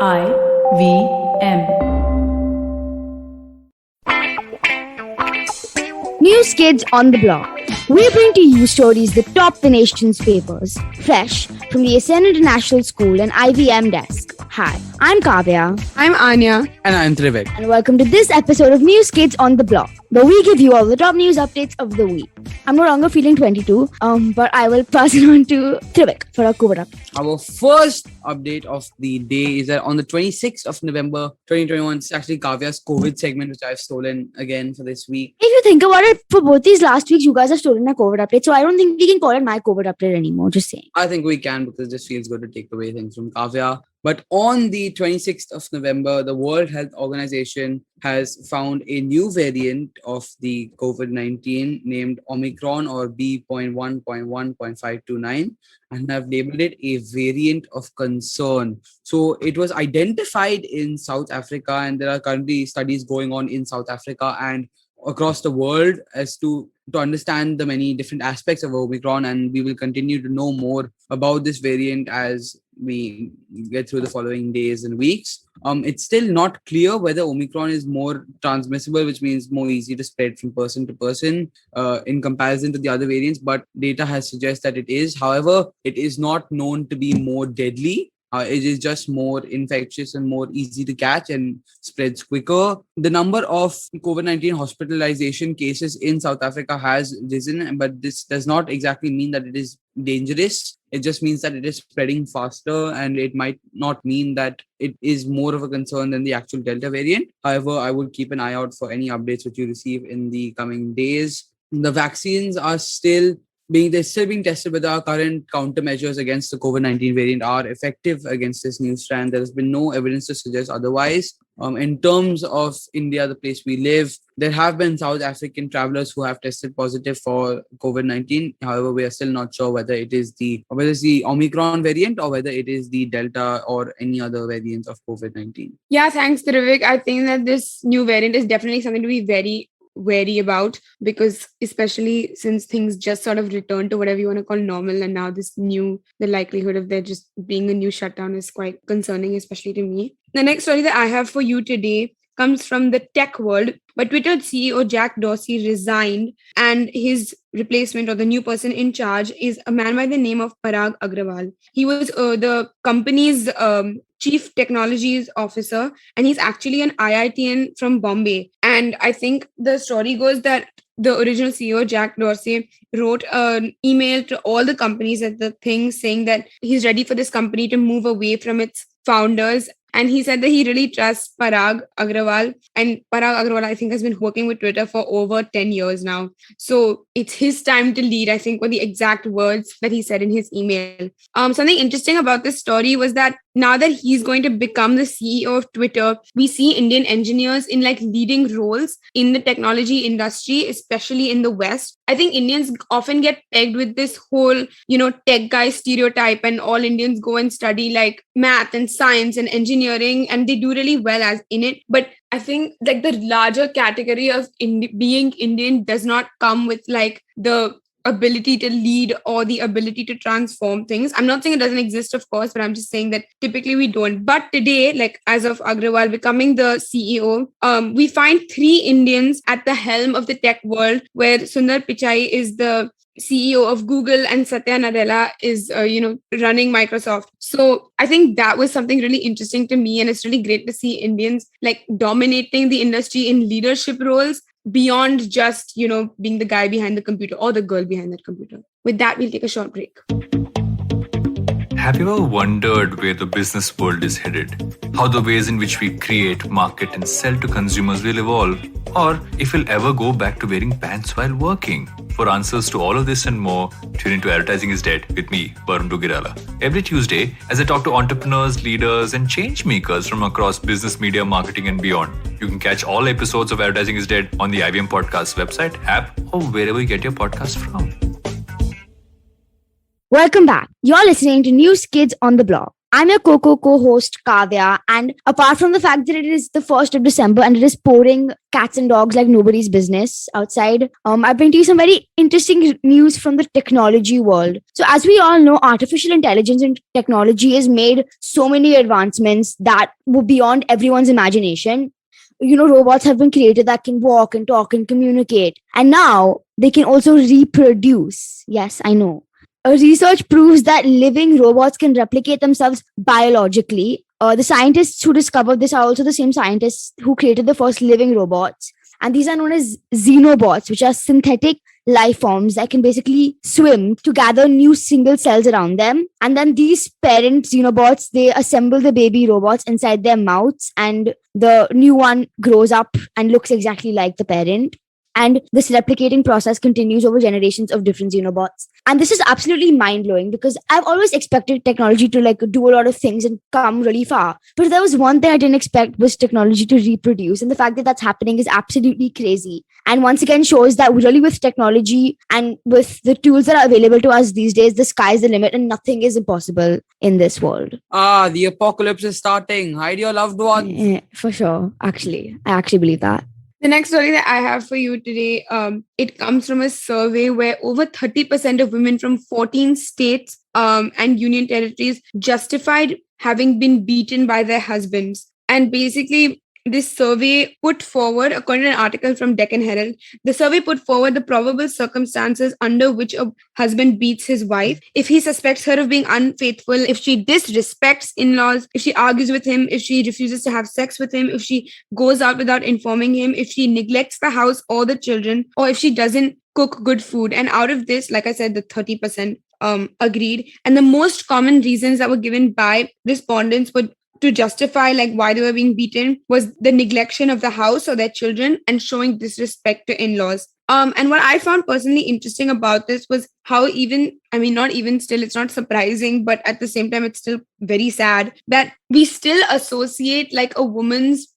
IVM. News Kids on the Block. We bring to you stories that top the nation's papers, fresh from the Ascend International School and IVM desk. Hi, I'm Kavya. I'm Anya. And I'm Trivik. And welcome to this episode of News Kids on the Block, where we give you all the top news updates of the week. I'm no longer feeling 22, but I will pass it on to Trivik for our COVID update. Our first update of the day is that on the 26th of November 2021, it's actually Kavya's COVID segment, which I've stolen again for this week. If you think about it, for both these last weeks, you guys have stolen my COVID update, so I don't think we can call it my COVID update anymore, just saying. I think we can because it just feels good to take away things from Kavya. But on the 26th of November, the World Health Organization has found a new variant of the COVID-19 named Omicron or B.1.1.529 and have labeled it a variant of concern. So it was identified in South Africa, and there are currently studies going on in South Africa and across the world as to understand the many different aspects of Omicron, and we will continue to know more about this variant as we get through the following days and weeks. It's still not clear whether Omicron is more transmissible, which means more easy to spread from person to person in comparison to the other variants, but data has suggested that it is. However, it is not known to be more deadly. It is just more infectious and more easy to catch and spreads quicker. The number of COVID-19 hospitalization cases in South Africa has risen, but this does not exactly mean that it is dangerous. It just means that it is spreading faster, and it might not mean that it is more of a concern than the actual Delta variant. However, I will keep an eye out for any updates which you receive in the coming days. The vaccines are still being tested whether our current countermeasures against the COVID-19 variant are effective against this new strand. There has been no evidence to suggest otherwise. In terms of India, the place we live, there have been South African travelers who have tested positive for COVID-19. However, we are still not sure whether it is the Omicron variant or whether it is the Delta or any other variants of COVID-19. Yeah, thanks, Trivik. I think that this new variant is definitely something to be very wary about, because especially since things just sort of returned to whatever you want to call normal, and now the likelihood of there just being a new shutdown is quite concerning, especially to me. The next story that I have for you today comes from the tech world, but Twitter CEO Jack Dorsey resigned, and his replacement, or the new person in charge, is a man by the name of Parag Agrawal. He was the company's chief technologies officer, and he's actually an IITian from Bombay. And I think the story goes that the original CEO, Jack Dorsey, wrote an email to all the companies at the thing saying that he's ready for this company to move away from its founders. And he said that he really trusts Parag Agrawal. And Parag Agrawal, I think, has been working with Twitter for over 10 years now. So it's his time to lead, I think, were the exact words that he said in his email. Something interesting about this story was that now that he's going to become the CEO of Twitter, we see Indian engineers in leading roles in the technology industry, especially in the West. I think Indians often get pegged with this whole, tech guy stereotype, and all Indians go and study math and science and engineering, and they do really well as in it. But I think the larger category of being Indian does not come with the ability to lead or the ability to transform things. I'm not saying it doesn't exist, of course, but I'm just saying that typically we don't. But today, as of Agrawal becoming the CEO, we find 3 Indians at the helm of the tech world, where Sundar Pichai is the CEO of Google and Satya Nadella is, running Microsoft. So I think that was something really interesting to me, and it's really great to see Indians dominating the industry in leadership roles beyond just, being the guy behind the computer or the girl behind that computer. With that, we'll take a short break. Have you ever wondered where the business world is headed? How the ways in which we create, market, and sell to consumers will evolve? Or if we'll ever go back to wearing pants while working? For answers to all of this and more, tune into Advertising is Dead with me, Barbados. Every Tuesday, as I talk to entrepreneurs, leaders, and change makers from across business, media, marketing, and beyond. You can catch all episodes of Advertising is Dead on the IVM Podcasts website, app, or wherever you get your podcast from. Welcome back. You're listening to News Kids on the Block. I'm your co-host Kavya, and apart from the fact that it is the 1st of December and it is pouring cats and dogs like nobody's business outside, I bring to you some very interesting news from the technology world. So as we all know, artificial intelligence and technology has made so many advancements that were beyond everyone's imagination. Robots have been created that can walk and talk and communicate. And now they can also reproduce. Yes, I know. Research proves that living robots can replicate themselves biologically. The scientists who discovered this are also the same scientists who created the first living robots. And these are known as Xenobots, which are synthetic life forms that can basically swim to gather new single cells around them. And then these parent Xenobots, they assemble the baby robots inside their mouths, and the new one grows up and looks exactly like the parent. And this replicating process continues over generations of different Xenobots. And this is absolutely mind-blowing because I've always expected technology to do a lot of things and come really far. But there was one thing I didn't expect was technology to reproduce. And the fact that that's happening is absolutely crazy. And once again shows that really with technology and with the tools that are available to us these days, the sky's the limit and nothing is impossible in this world. The apocalypse is starting. Hide your loved ones. Yeah, for sure. Actually, I actually believe that. The next story that I have for you today, it comes from a survey where over 30% of women from 14 states and union territories justified having been beaten by their husbands. And basically, this survey put forward, according to an article from Deccan Herald, the survey put forward the probable circumstances under which a husband beats his wife. If he suspects her of being unfaithful, if she disrespects in-laws, if she argues with him, if she refuses to have sex with him, if she goes out without informing him, if she neglects the house or the children, or if she doesn't cook good food. And out of this, like I said, the 30% agreed. And the most common reasons that were given by respondents were to justify why they were being beaten was the neglection of the house or their children and showing disrespect to in-laws. And what I found personally interesting about this was how it's not surprising, but at the same time, it's still very sad that we still associate a woman's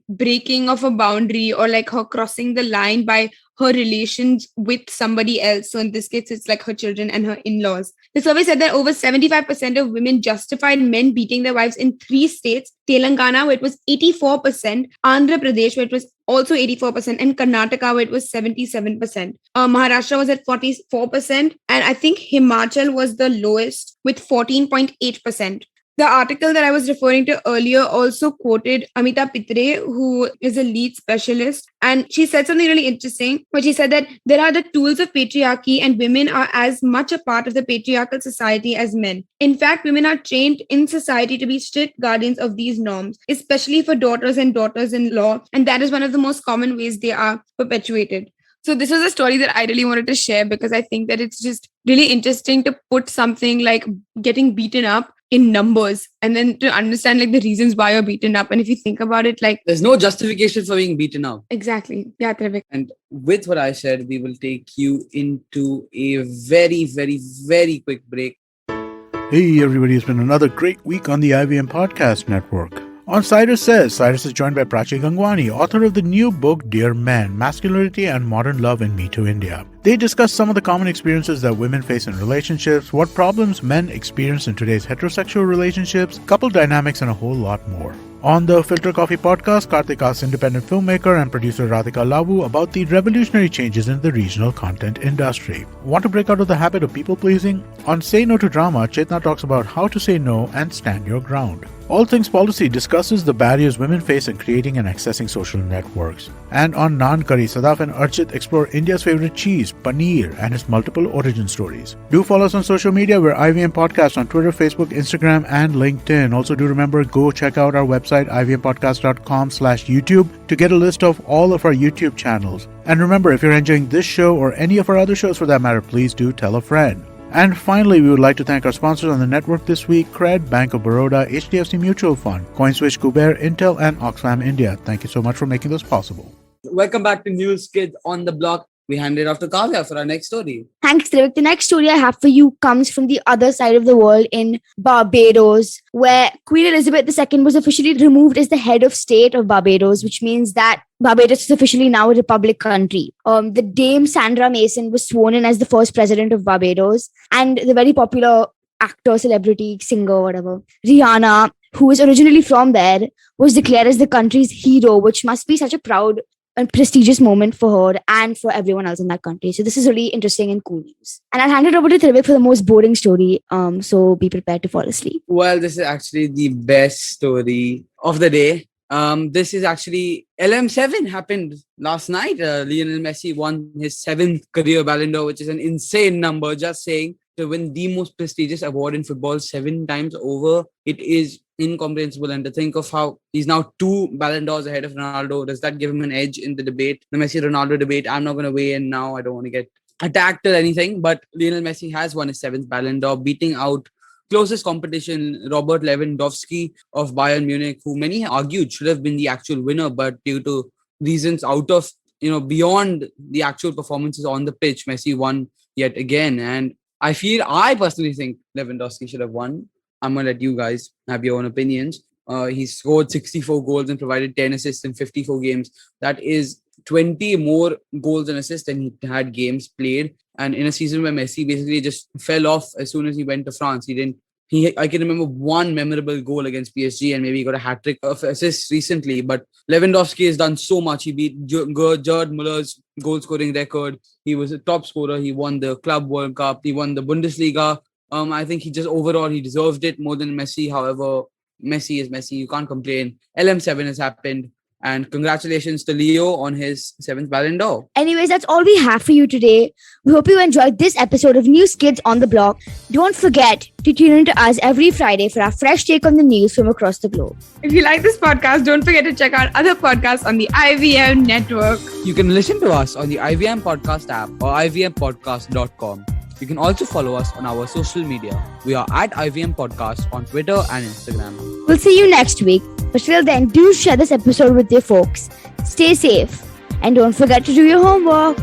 breaking of a boundary or her crossing the line by her relations with somebody else. So in this case, it's her children and her in-laws. The survey said that over 75% of women justified men beating their wives in 3 states: Telangana, where it was 84%, Andhra Pradesh, where it was also 84%, and Karnataka, where it was 77%. Maharashtra was at 44%, and I think Himachal was the lowest with 14.8%. The article that I was referring to earlier also quoted Amita Pitre, who is a lead specialist. And she said something really interesting, where she said that there are the tools of patriarchy and women are as much a part of the patriarchal society as men. In fact, women are trained in society to be strict guardians of these norms, especially for daughters and daughters-in-law. And that is one of the most common ways they are perpetuated. So this was a story that I really wanted to share because I think that it's just really interesting to put something like getting beaten up in numbers and then to understand the reasons why you're beaten up. And if you think about it, there's no justification for being beaten up. Exactly. Yeah, Trivik. And with what I said, we will take you into a very, very, very quick break. Hey everybody, it's been another great week on the IVM Podcast Network. On Cyrus Says, Cyrus is joined by Prachi Gangwani, author of the new book Dear Men, Masculinity and Modern Love in Me Too India. They discuss some of the common experiences that women face in relationships, what problems men experience in today's heterosexual relationships, couple dynamics, and a whole lot more. On the Filter Coffee podcast, Karthik asks independent filmmaker and producer Radhika Lavu about the revolutionary changes in the regional content industry. Want to break out of the habit of people-pleasing? On Say No to Drama, Chetna talks about how to say no and stand your ground. All Things Policy discusses the barriers women face in creating and accessing social networks. And on Naan Curry, Sadaf and Archit explore India's favorite cheese, paneer, and its multiple origin stories. Do follow us on social media. We're IVM Podcasts on Twitter, Facebook, Instagram, and LinkedIn. Also, do remember, go check out our website, ivmpodcast.com/YouTube, to get a list of all of our YouTube channels. And remember, if you're enjoying this show or any of our other shows for that matter, please do tell a friend. And finally, we would like to thank our sponsors on the network this week: Cred, Bank of Baroda, HDFC Mutual Fund, CoinSwitch, Kuber, Intel, and Oxfam India. Thank you so much for making this possible. Welcome back to News Kids on the Block. We hand it off to Kavya for our next story. Thanks, Trivik. The next story I have for you comes from the other side of the world in Barbados, where Queen Elizabeth II was officially removed as the head of state of Barbados, which means that Barbados is officially now a republic country. The Dame Sandra Mason was sworn in as the first president of Barbados, and the very popular actor, celebrity, singer, whatever. Rihanna, who is originally from there, was declared as the country's hero, which must be such a proud and prestigious moment for her and for everyone else in that country. So this is really interesting and cool news. And I'll hand it over to Trivik for the most boring story. So be prepared to fall asleep. Well, this is actually the best story of the day. This is actually LM7 happened last night. Lionel Messi won his 7th career Ballon d'Or, which is an insane number. Just saying, to win the most prestigious award in football 7 times over, it is incomprehensible. And to think of how he's now 2 Ballon d'Ors ahead of Ronaldo, does that give him an edge in the debate, the Messi-Ronaldo debate? I'm not going to weigh in now. I don't want to get attacked or anything, but Lionel Messi has won his 7th Ballon d'Or, beating out closest competition, Robert Lewandowski of Bayern Munich, who many argued should have been the actual winner, but due to reasons out of, beyond the actual performances on the pitch, Messi won yet again. And I personally think Lewandowski should have won. I'm going to let you guys have your own opinions. He scored 64 goals and provided 10 assists in 54 games. That is 20 more goals and assists than he had games played. And in a season where Messi basically just fell off as soon as he went to France, I can remember one memorable goal against PSG, and maybe he got a hat-trick of assists recently. But Lewandowski has done so much. He beat Gerd Müller's goal-scoring record. He was a top scorer. He won the Club World Cup. He won the Bundesliga. I think he deserved it more than Messi. However, Messi is Messi. You can't complain. LM7 has happened. And congratulations to Leo on his 7th Ballon d'Or. Anyways, that's all we have for you today. We hope you enjoyed this episode of News Kids on the Block. Don't forget to tune in to us every Friday for our fresh take on the news from across the globe. If you like this podcast, don't forget to check out other podcasts on the IVM network. You can listen to us on the IVM Podcast app or ivmpodcast.com. You can also follow us on our social media. We are at IVM Podcast on Twitter and Instagram. We'll see you next week. But till then, do share this episode with your folks. Stay safe. And don't forget to do your homework.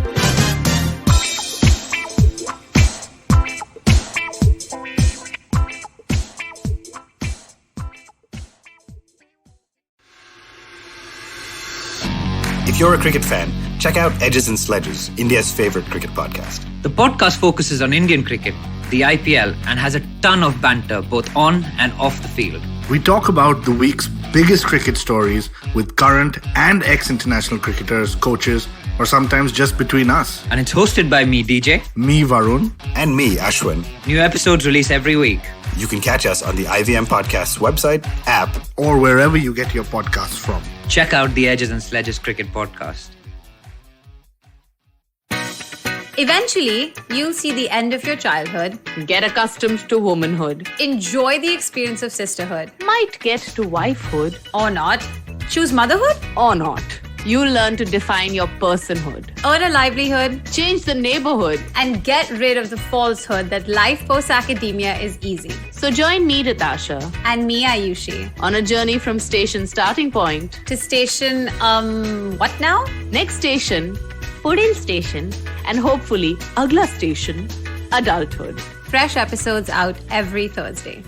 If you're a cricket fan, check out Edges and Sledges, India's favorite cricket podcast. The podcast focuses on Indian cricket, the IPL, and has a ton of banter both on and off the field. We talk about the week's biggest cricket stories with current and ex-international cricketers, coaches, or sometimes just between us. And it's hosted by me, DJ. Me, Varun. And me, Ashwin. New episodes release every week. You can catch us on the IVM Podcasts website, app, or wherever you get your podcasts from. Check out the Edges and Sledges Cricket Podcast. Eventually, you'll see the end of your childhood, get accustomed to womanhood, enjoy the experience of sisterhood, might get to wifehood, or not, choose motherhood, or not. You'll learn to define your personhood, earn a livelihood, change the neighborhood, and get rid of the falsehood that life post-academia is easy. So join me, Natasha, and me, Ayushi, on a journey from station starting point to station, what now? Next station, Pudin station, and hopefully, Agla station, adulthood. Fresh episodes out every Thursday.